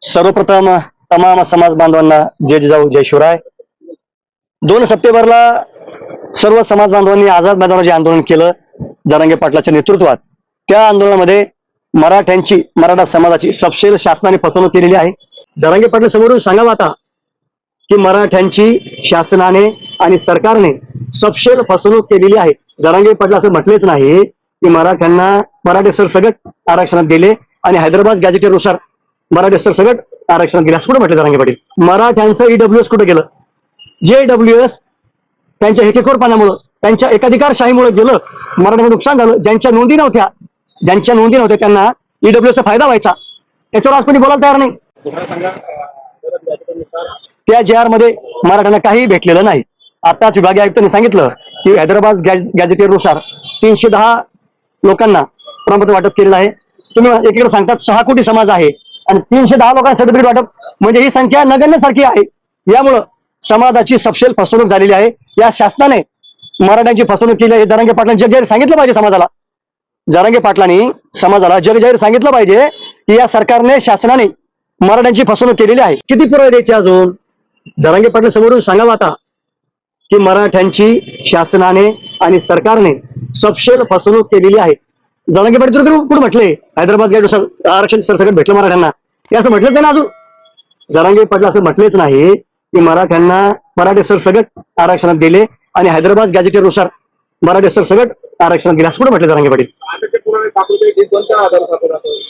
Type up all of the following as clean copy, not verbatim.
सर्वप्रथम तमाम समाज बांधवांना जय जिजाऊ जय शिवराय. 2 सप्टेंबरला सर्व समाज बांधवांनी आझाद मैदानावर जे आंदोलन केलं जरांगे पाटलाच्या नेतृत्वात, त्या आंदोलनामध्ये मराठा समाजाची सपशेल शासनाने फसवणूक केलेली आहे. जरांगे पाटील समोरून सांगावं आता की मराठ्यांची शासनाने आणि सरकारने सपशेल फसवणूक केलेली आहे. जरांगे पाटील असं म्हटलेच नाही की मराठ्यांना मराठे सरसकट आरक्षणात दिले आणि हैदराबाद गॅजेटेनुसार मराठे सरसकट आरक्षणात दिले असं कुठं म्हटलं जरांगे पाटील. मराठ्यांचं ईडब्ल्यूएस कुठं गेलं? जे ईडब्ल्यूएस त्यांच्या हेकेखोरपणामुळं, त्यांच्या एकाधिकारशाहीमुळे गेलं. मराठ्यांचं नुकसान झालं. ज्यांच्या नोंदी नव्हत्या त्यांना ईडब्ल्यूएसचा फायदा व्हायचा. याच्यावर आज कोणी बोलायला तयार नाही. त्या जे आर मध्ये मराठ्यांना काही भेटलेलं नाही. आताच विभागीय आयुक्तांनी सांगितलं की हैदराबाद गॅजेटेनुसार 310 लोकांना प्रमाणपत्र वाटप केलेलं आहे. तुम्ही एकीकडे सांगतात 6 कोटी समाज आहे आणि 310 लोकांना सर्टिफिकेट वाटप, म्हणजे ही संख्या नगण्यसारखी आहे. यामुळं समाजाची सपशेल फसवणूक झालेली आहे. या शासनाने मराठ्यांची फसवणूक केली आहे. जरांगे पाटलांनी जगजाहीर सांगितलं पाहिजे समाजाला. जरांगे पाटलांनी समाजाला जगजाहीर सांगितलं पाहिजे की या सरकारने, शासनाने मराठ्यांची फसवणूक केलेली आहे. किती पुरावे द्यायचे अजून? जरांगे पाटील समोरून सांगावं आता की मराठ्यांची शासनाने आणि सरकारने सपशेल फसवणूक केलेली आहे. जरांगे पाटील कुठे म्हटले हैदराबाद गॅजेट आरक्षण सरसकट भेटलं मराठ्यांना? हे असं म्हटलंच नाही ना अजून. जरांगे पाटील असं म्हटलेच नाही की मराठे सरसकट आरक्षणात दिले आणि हैदराबाद गॅजेटेनुसार मराठे सरसकट आरक्षणात दिले असं कुठं म्हटलं जरांगे पाटील.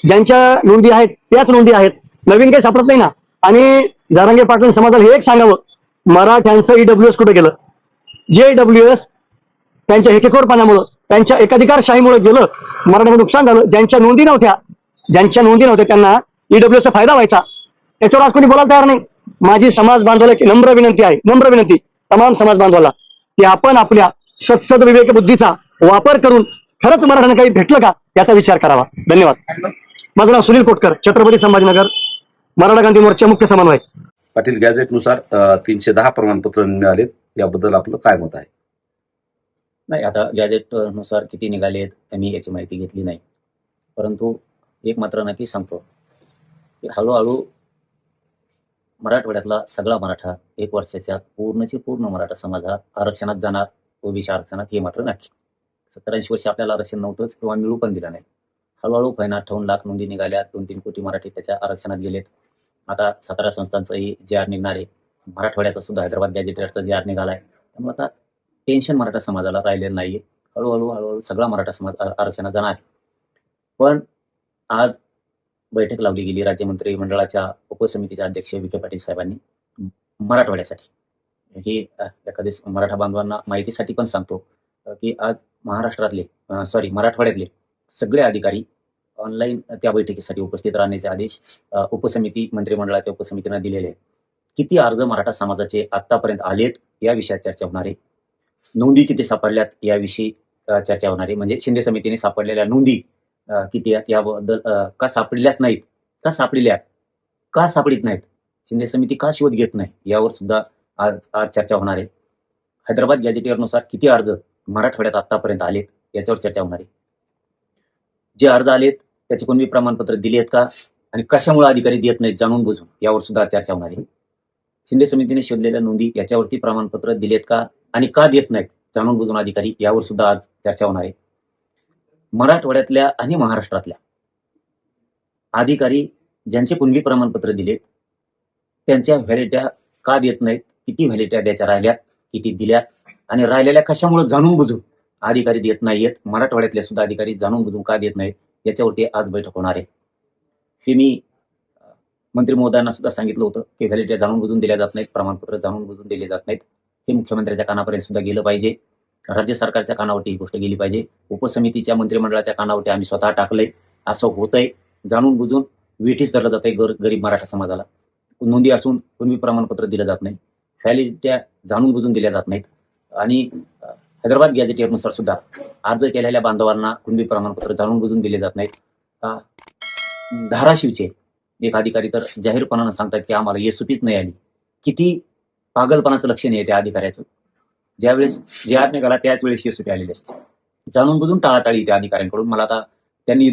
ज्यांच्या नोंदी आहेत त्याच नोंदी आहेत, नवीन काही सापडत नाही ना. आणि जरांगे पाटील समाजाला हे एक सांगावं, मराठ्यांचं ईडब्ल्यूएस कुठे गेलं? जे ईडब्ल्यूएस त्यांच्या हेकेखोरपणामुळं, त्यांच्या एकाधिकारशाहीमुळे गेलं. मराठ्यांचं नुकसान झालं. ज्यांच्या नोंदी नव्हत्या त्यांना ईडब्ल्यूएसचा फायदा व्हायचा. याच्यावर आज कोणी बोलायला तयार नाही. माझी समाज बांधवाला एक नम्र विनंती तमाम समाज बांधवाला की आपण आपल्या सत्सद विवेक बुद्धीचा वापर करून खरंच मराठ्यांना काही भेटलं का याचा विचार करावा. धन्यवाद. माझं नाव सुनील कोटकर, छत्रपती संभाजीनगर, मराठा क्रांती मोर्चा मुख्य समन्वय. पाटील, गॅझेटनुसार 310 प्रमाणपत्र निघालेत, याबद्दल आपलं काय मत आहे? नाही, आता गॅजेटनुसार किती निघालेत मी याची माहिती घेतली नाही. परंतु एक मात्र नक्की सांगतो की हळूहळू मराठवाड्यातला सगळा मराठा 1 वर्षाच्या पूर्ण मराठा समाज हा आरक्षणात जाणार, ओबीसी आरक्षणात, हे मात्र नक्की. 70-80 वर्ष आपल्याला आरक्षण नव्हतंच किंवा मिळू पण दिलं नाही. हळूहळू 58 लाख नोंदी निघाल्या, 2-3 कोटी मराठी त्याच्या आरक्षणात गेलेत. आता 17 संस्थांचाही जे आर निघणार आहे. मराठवाड्याचा सुद्धा हैदराबाद गॅजेटेडचा जे आर निघालाय. त्यामुळे आता टेन्शन मराठा समाजाला राहिलेलं नाहीये. हळूहळू सगळा मराठा समाज आरक्षणात जाणार आहे. पण आज बैठक लावली गेली राज्य मंत्रिमंडळाच्या उपसमितीचे अध्यक्ष विखे पाटील साहेबांनी मराठवाड्यासाठी. ही एखाद्या मराठा बांधवांना माहितीसाठी पण सांगतो की आज मराठवाड्यातले सगळे अधिकारी ऑनलाईन त्या बैठकीसाठी उपस्थित राहण्याचे आदेश मंत्रिमंडळाच्या उपसमितीनं दिलेले आहेत. किती अर्ज मराठा समाजाचे आतापर्यंत आलेत या विषयात चर्चा होणार आहे. नोंदी किती सापडल्यात याविषयी चर्चा होणार आहे. म्हणजे शिंदे समितीने सापडलेल्या नोंदी किती आहेत याबद्दल, का सापडल्याच नाहीत, का सापडल्या, का सापडित नाहीत, शिंदे समिती का शोध घेत नाही, यावर सुद्धा आज चर्चा होणार आहे. हैदराबाद गॅजेटियरनुसार किती अर्ज मराठवाड्यात आतापर्यंत आलेत याच्यावर चर्चा होणार आहे. जे अर्ज आलेत त्याचे कोणी प्रमाणपत्र दिले आहेत का आणि कशामुळे अधिकारी देत नाहीत जाणून बुजून, यावर सुद्धा चर्चा होणार आहे. शिंदे समितीने शोधलेल्या नोंदी याच्यावरती प्रमाणपत्र दिलेत का आणि का देत नाहीत जाणून बुजून अधिकारी, यावर सुद्धा आज चर्चा होणार आहे. मराठवाड्यातल्या आणि महाराष्ट्रातल्या अधिकारी ज्यांचे कुणबी प्रमाणपत्र दिलेत त्यांच्या व्हॅलिट्या का देत नाहीत, किती व्हॅलिट्या द्यायच्या राहिल्यात, किती दिल्यात आणि राहिलेल्या कशामुळे जाणून बुजून अधिकारी देत नाहीयेत, मराठवाड्यातले सुद्धा अधिकारी जाणून बुजून का देत नाहीत, याच्यावरती आज बैठक होणार आहे. हे मी मंत्री महोदयांना सुद्धा सांगितलं होतं की व्हॅलिट्या जाणून बुजून दिल्या जात नाहीत, प्रमाणपत्र जाणून बुजून दिले जात नाहीत. हे मुख्यमंत्र्यांच्या कानापर्यंत सुद्धा गेलं पाहिजे. राज्य सरकारच्या कानावरती ही गोष्ट गेली पाहिजे. उपसमितीच्या मंत्रिमंडळाच्या कानावरती आम्ही स्वतः टाकलंय. असं होतंय, जाणून बुजून वेठीस धरलं जातंय गरीब मराठा समाजाला. नोंदी असून कुणबी प्रमाणपत्र दिलं जात नाही, व्हॅलिडिट्या जाणून बुजून दिल्या जात नाहीत. आणि हैदराबाद गॅजेटियरनुसार सुद्धा अर्ज केलेल्या बांधवांना कुणबी प्रमाणपत्र जाणून बुजून दिले जात नाहीत. धाराशिवचे एक अधिकारी तर जाहीरपणानं सांगतात की आम्हाला एसओपीच नाही आली. किती पागलपणाचं लक्षण आहे त्या अधिकाऱ्याचं. ज्यावेळेस जे आर निघाला त्याच वेळेस एसओपी आलेली असते. जाणून बुजून टाळाटाळी त्या अधिकाऱ्यांकडून. मला आता त्यांनी